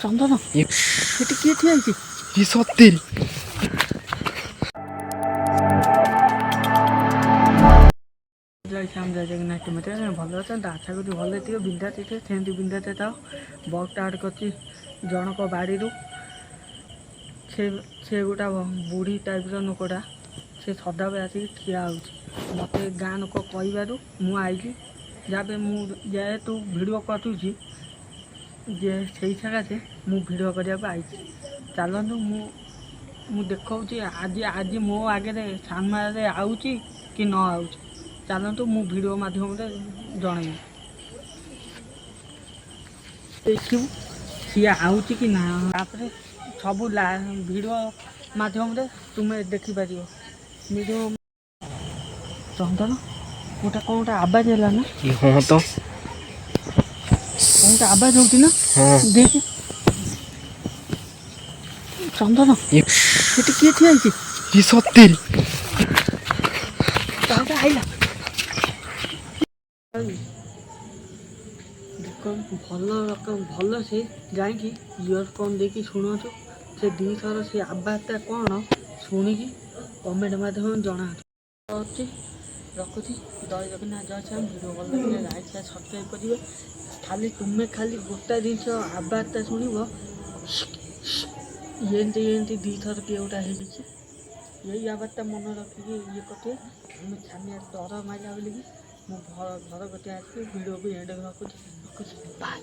ଚନ୍ଦନ ସେଠି କିଏ ଠିଆ ହେଇଛି? ସତେରି ଜୟ ଜଗନ୍ନାଥ ମତେ ଭଲ ଅଛନ୍ତି। ଆଶା କରୁଛି ଭଲ ଥିବ। ବିନ୍ଧା ଥିବେ ସେମିତି ବିନ୍ଧାତେ ଥାଉ। ବକ୍ଟା ଆଡ଼ କରିଛି ଜଣକ ବାଡ଼ିରୁ। ସେ ଗୋଟା ବୁଢ଼ୀ ଟାଇପ୍ର ଲୋକଟା। ସେ ସଦାବେଳେ ଆସିକି ଠିଆ ହେଉଛି। ମୋତେ ଗାଁ ଲୋକ କହିବାରୁ ମୁଁ ଆଇଲି। ଯାହା ମୁଁ ଯେହେତୁ ଭିଡ଼ିଓ କରୁଛି ଯେ ସେଇ ସକାଶେ ମୁଁ ଭିଡ଼ିଓ କରିବାକୁ ଆଇଛି। ଚାଲନ୍ତୁ ମୁଁ ଦେଖାଉଛି ଆଜି ମୋ ଆଗରେ ସାମ୍ନାରେ ଆଉଛି କି ନ ଆଉଛି। ଚାଲନ୍ତୁ ମୁଁ ଭିଡ଼ିଓ ମାଧ୍ୟମରେ ଜଣେଇବି। ଦେଖିବୁ ସିଏ ଆଉଛି କି ନା। ତାପରେ ସବୁ ଭିଡ଼ିଓ ମାଧ୍ୟମରେ ତୁମେ ଦେଖିପାରିବ। ଭିଡ଼ିଓ ଚନ୍ଦନ ଗୋଟେ କ'ଣ ଗୋଟେ ଆବାଜ ହେଲା ନା? ହଁ ତ କ'ଣ ଗୋଟେ ଆବାଜ ହେଉଛି ନା? ହଁ ଦେଖ ଚନ୍ଦନ ସେଠି କିଏ ଠିଆ ହେଇଛି? ସତେରି ତାହେଲେ ଆଇଲା ଭଲ ରକମ ଭଲ ସେ ଯାଇକି ଇୟର ଫୋନ୍ ଦେଇକି ଶୁଣନ୍ତୁ। ସେ ଦୁଇଥର ସେ ଆବାଜଟା କ'ଣ ଶୁଣିକି କମେଣ୍ଟ ମାଧ୍ୟମରେ ଜଣାନ୍ତୁ। ଅଛି ରଖୁଛି। ଜୟ ଜଗନ୍ନାଥ ଜୟ ଶ୍ୟାମ। ଭିଡ଼ିଓ ଭଲ ଲାଗିଲେ ଲାଇକ୍ ସବସ୍କ୍ରାଇବ୍ କରିବେ। ଖାଲି ଗୋଟା ଜିନିଷ ଆବାଜଟା ଶୁଣିବ ଏମିତି ଦୁଇଥର କିଏ ଗୋଟେ ହେଇଯାଇଛି। ଏଇ ଆବାଜଟା ମନେ ରଖିକି ଇଏ କରିଥିବେ। ଆମେ ଛାନିଆ ଡର ମାଇଲା ବୋଲିକି ମୁଁ ଘର କତିରେ ଆସିକି ଭିଡ଼ିଓକୁ ଏଣ୍ଡ ରଖୁଛି। ବାଏ।